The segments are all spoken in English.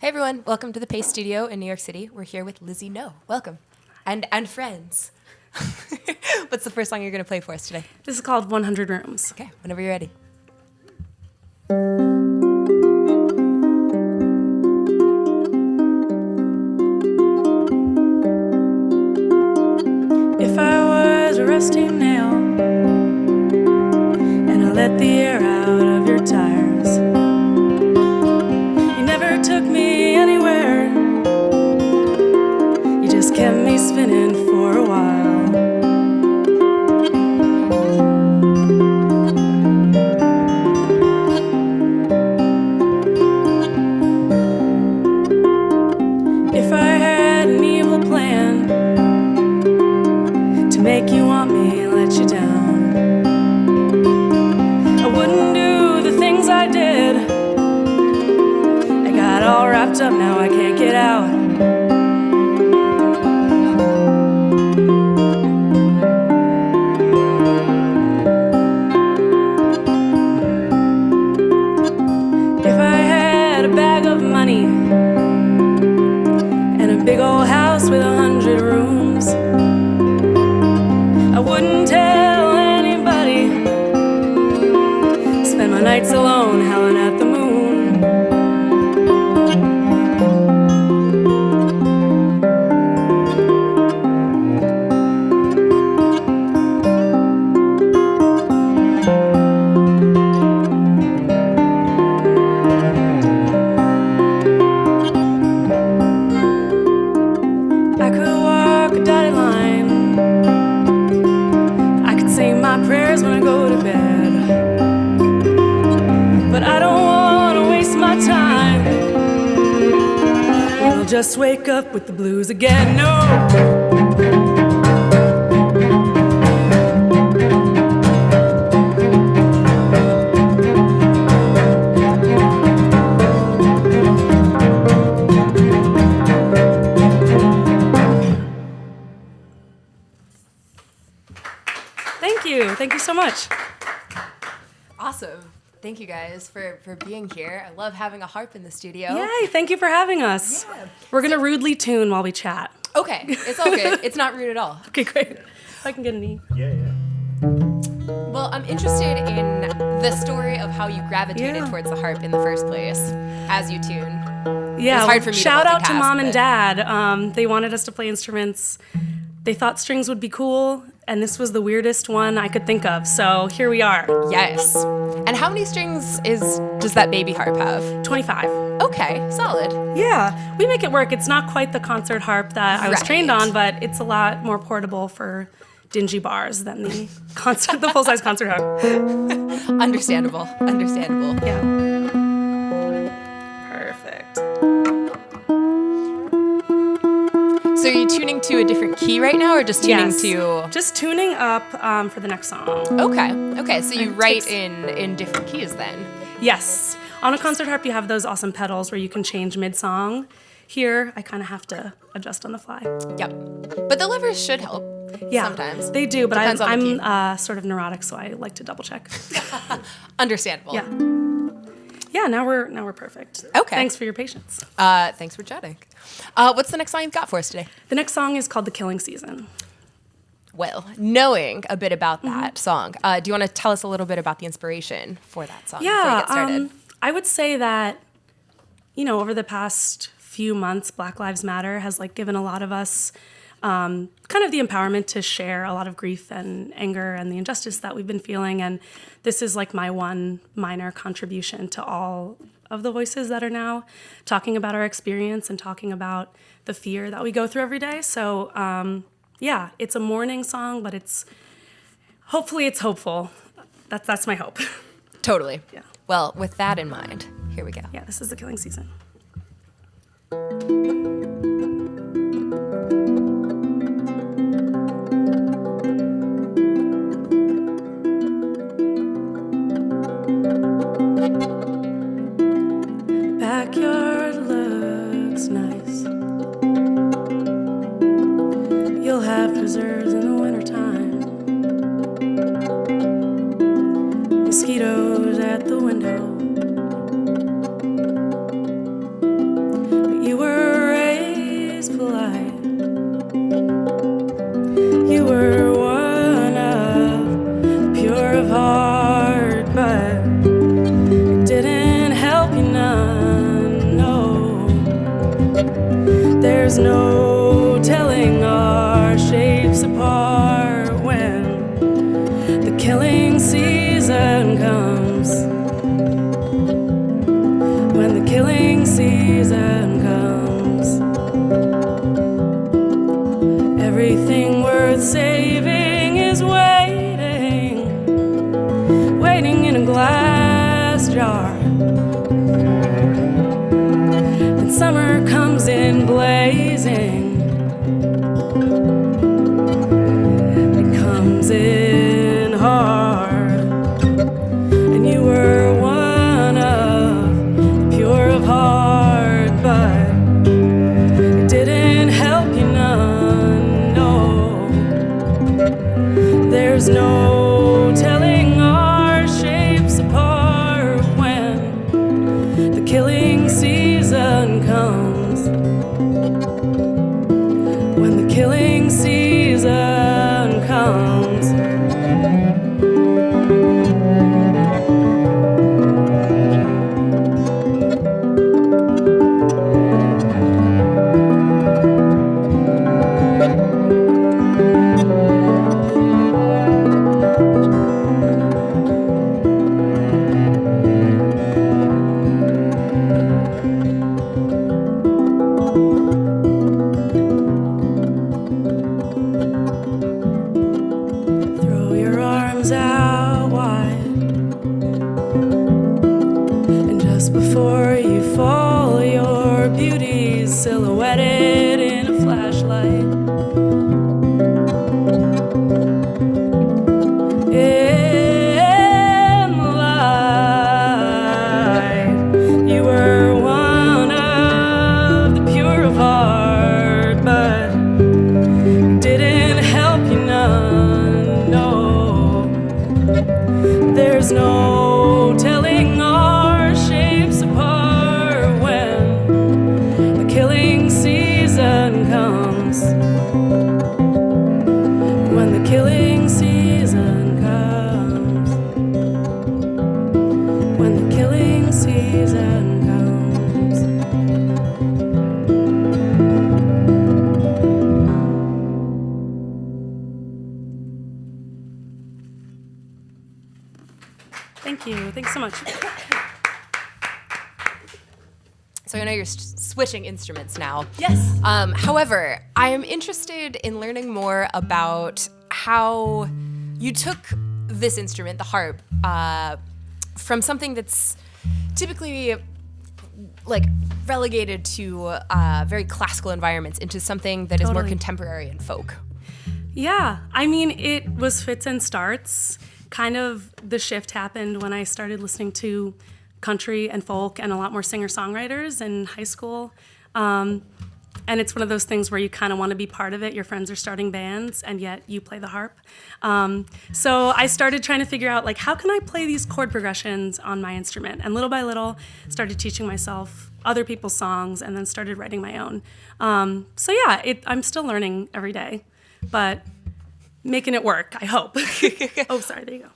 Hey everyone, welcome to the Pace Studio in New York City. We're here with Lizzie No. Welcome. And friends. What's the first song you're going to play for us today? This is called 100 Rooms. Okay, whenever you're ready. If I was a rusty nail and I let the air out of your tires, you never took me anywhere, you just kept me spinning for a while. If I had an evil plan to make you want me and let you down, I wouldn't do the things I did. I got all wrapped up, now I can't get out. If I had a bag of money and a big old house with 100 rooms, I wouldn't tell anybody. Spend my nights alone howling at the moon. I could walk a dotted line, I could say my prayers when I go to bed, but I don't want to waste my time. I'll just wake up with the blues again. No. Thank you so much. Awesome. Thank you guys for being here. I love having a harp in the studio. Yay, thank you for having us. Yeah. We're going to rudely tune while we chat. Okay, it's all good. It's not rude at all. Okay, great. If I can get an E. Yeah. Well, I'm interested in the story of how you gravitated towards the harp in the first place as you tune. Yeah, It's hard for me to shout out to multitask, mom and but- dad. They wanted us to play instruments. They thought strings would be cool, and this was the weirdest one I could think of. So here we are. Yes. And how many strings does that baby harp have? 25. Okay, solid. Yeah, we make it work. It's not quite the concert harp that I was trained Right. on, but it's a lot more portable for dingy bars than the full-size concert harp. Understandable. Yeah. Perfect. So are you tuning to a different key right now, or just tuning Yes. to? Just tuning up for the next song. Okay. So you It write takes- in different keys then. Yes. On a concert harp, you have those awesome pedals where you can change mid-song. Here, I kind of have to adjust on the fly. Yep. But the levers should help. Yeah, Sometimes. they do, but Depends on the I'm sort of neurotic, so I like to double check. Understandable. Yeah. Yeah, now we're perfect. Okay. Thanks for your patience. Thanks for chatting. What's the next song you've got for us today? The next song is called The Killing Season. Well, knowing a bit about that song, do you want to tell us a little bit about the inspiration for that song before we get started? I would say that, over the past few months, Black Lives Matter has given a lot of us kind of the empowerment to share a lot of grief and anger and the injustice that we've been feeling. And this is my one minor contribution to all of the voices that are now talking about our experience and talking about the fear that we go through every day. So yeah, it's a mourning song, but hopefully it's hopeful. That's my hope. Totally. Yeah. Well, with that in mind, here we go. Yeah, this is The Killing Season. Backyard looks nice. You'll have preserves in the wintertime. Mosquitoes at the window. no telling our shapes apart when the killing season comes. When the killing season comes, everything worth saving is waiting in a glass jar. And summer comes in blazing. It comes in hard. And you were one of the pure of heart, but it didn't help you none, no. There's no telling our shapes apart when the killing season comes. When the killing season comes. Throw your arms out wide, and just before you fall, your beauty's silhouetted in a flashlight. In the light, you were one of the pure of heart, but didn't help you none, no. There's no telling our shapes apart when the killing season comes. When the killing season comes. When the killing season comes. Thank you. Thanks so much. So I know you're switching instruments now. Yes. However, I am interested in learning more about how you took this instrument, the harp, from something that's typically like relegated to very classical environments into something that is more Totally. contemporary and folk. Yeah, I mean, it was fits and starts. Kind of the shift happened when I started listening to country and folk and a lot more singer-songwriters in high school. And it's one of those things where you kind of want to be part of it. Your friends are starting bands, and yet you play the harp. So I started trying to figure out, like, how can I play these chord progressions on my instrument? And little by little, started teaching myself other people's songs and then started writing my own. So yeah, I'm still learning every day, but making it work, I hope. Oh, sorry, there you go.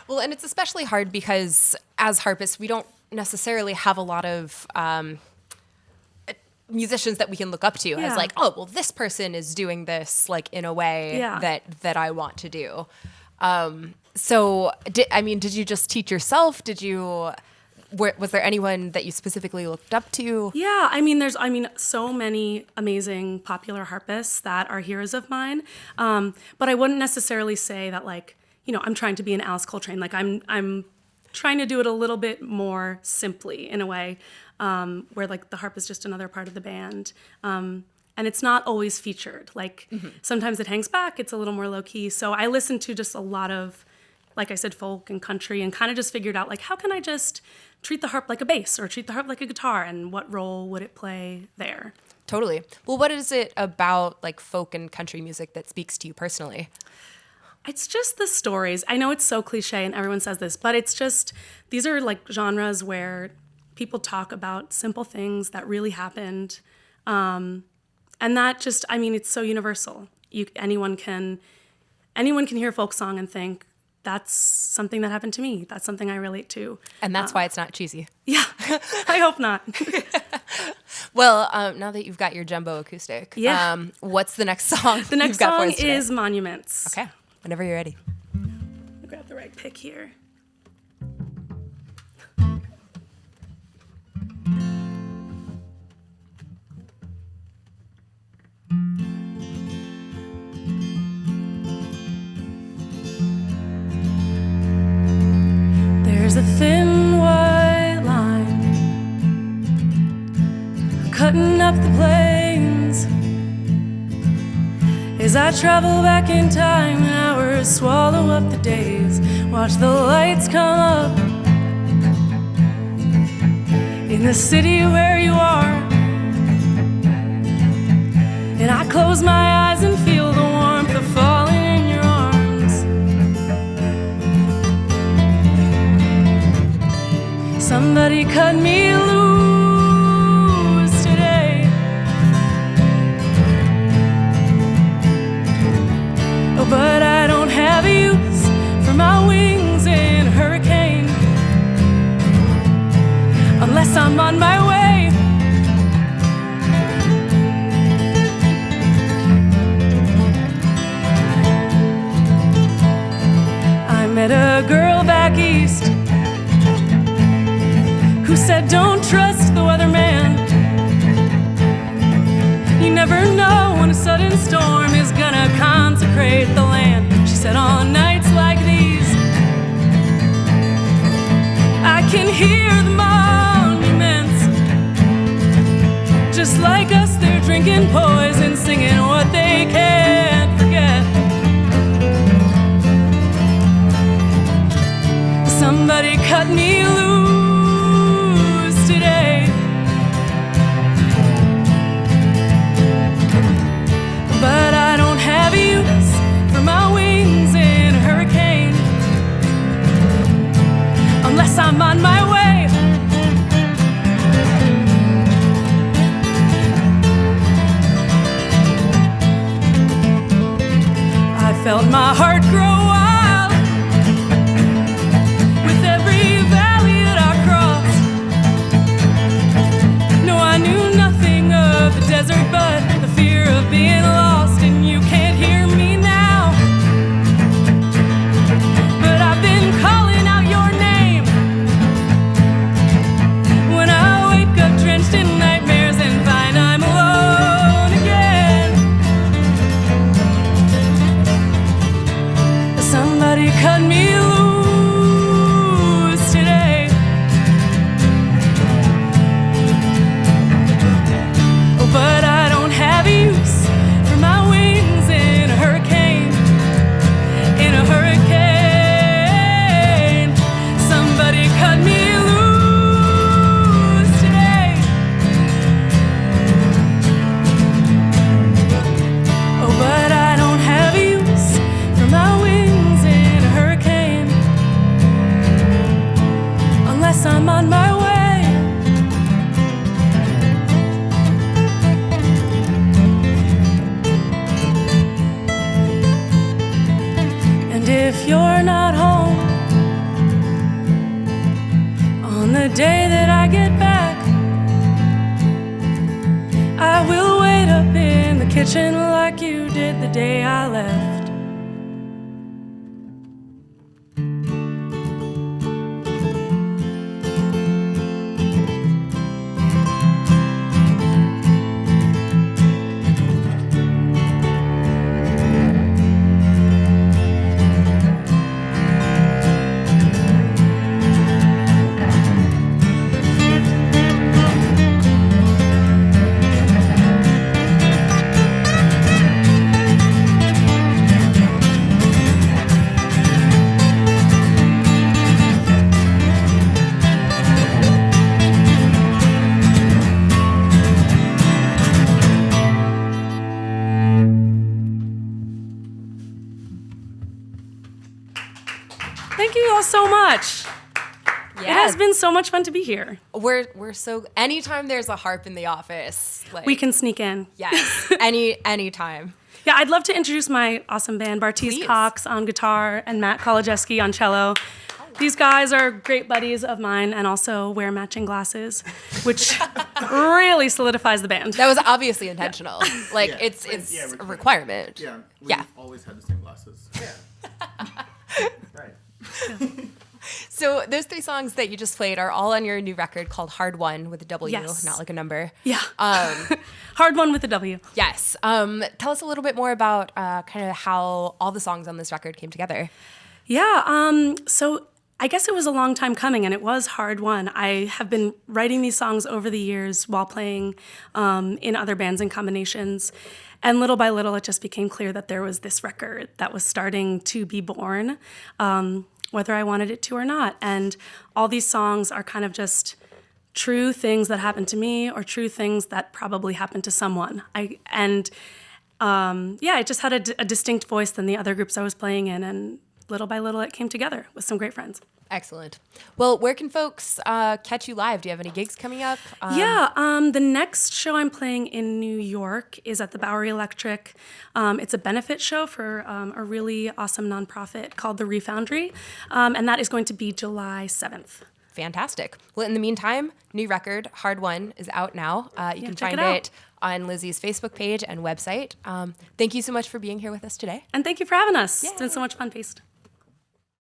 Well, and it's especially hard because as harpists, we don't necessarily have a lot of musicians that we can look up to as like, oh, well, this person is doing this like in a way that I want to do. So, did you just teach yourself? Was there anyone that you specifically looked up to? Yeah, there's so many amazing popular harpists that are heroes of mine. But I wouldn't necessarily say that, like, I'm trying to be an Alice Coltrane. Like, I'm trying to do it a little bit more simply in a way, where like the harp is just another part of the band. And it's not always featured. Like sometimes it hangs back, it's a little more low key. So I listened to just a lot of, like I said, folk and country, and kind of just figured out, like, how can I just treat the harp like a bass or treat the harp like a guitar, and what role would it play there? Totally. Well, what is it about like folk and country music that speaks to you personally? It's just the stories. I know it's so cliche and everyone says this, but it's just, these are like genres where people talk about simple things that really happened. And that just, it's so universal. Anyone can hear a folk song and think, that's something that happened to me. That's something I relate to. And that's why it's not cheesy. Yeah, I hope not. Well, now that you've got your jumbo acoustic, what's the next song? The next song is Monuments. Okay, whenever you're ready. I'll grab the right pick here. There's a thin white line cutting up the plains as I travel back in time. Hours swallow up the days, watch the lights come up in the city where you are, and I close my eyes and feel the warmth of falling in your arms. Somebody cut me loose today. Oh, but I don't have a use for my wings in a hurricane unless I'm on my way. I met a girl back east who said, don't trust the weatherman. You never know when a sudden storm is gonna consecrate the land. She said, on nights like these, I can hear the monuments. Just like us, they're drinking poison, singing what they can't forget. Somebody cut me loose today. But I don't have a use for my wings in a hurricane unless I'm on my way. I felt my heart grow wild with every valley that I crossed. No, I knew nothing of the desert but the fear of being lost. And you can't hear me now, but I've been calling out your name when I wake up drenched in nightmares and find I'm alone again. Somebody cut me loose today. Oh, but I don't have a use for my wings in a hurricane. In a hurricane. Somebody cut me loose today. Oh, but I don't have a use for my wings in a hurricane unless I'm on my way. And if you're not home on the day that I get back, I will wait up in the kitchen like you did the day I left. Thank you all so much. It has been so much fun to be here. We're so anytime there's a harp in the office, like We can sneak in. yes, anytime. Yeah, I'd love to introduce my awesome band, Bartiz Please. Cox on guitar and Matt Kolodziejski on cello. These guys are great buddies of mine and also wear matching glasses, which really solidifies the band. That was obviously intentional. Like, Yeah. it's Yeah, a requirement. Yeah, we've Yeah. always had the same glasses. Right. So those 3 songs that you just played are all on your new record called Hard One with a W, Yes. not like a number. Yeah. Hard one with a W. Yes. Tell us a little bit more about kind of how all the songs on this record came together. Yeah, so I guess it was a long time coming, and it was hard won. I have been writing these songs over the years while playing in other bands and combinations, and little by little, it just became clear that there was this record that was starting to be born, whether I wanted it to or not. And all these songs are kind of just true things that happened to me or true things that probably happened to someone. It just had a distinct voice than the other groups I was playing in, and little by little, it came together with some great friends. Excellent. Well, where can folks catch you live? Do you have any gigs coming up? The next show I'm playing in New York is at the Bowery Electric. It's a benefit show for a really awesome nonprofit called the Refoundry, and that is going to be July 7th. Fantastic. Well, in the meantime, new record, Hard One, is out now. You can check find it out. it on Lizzie's Facebook page and website. Thank you so much for being here with us today. And thank you for having us. It's been so much fun, Paste.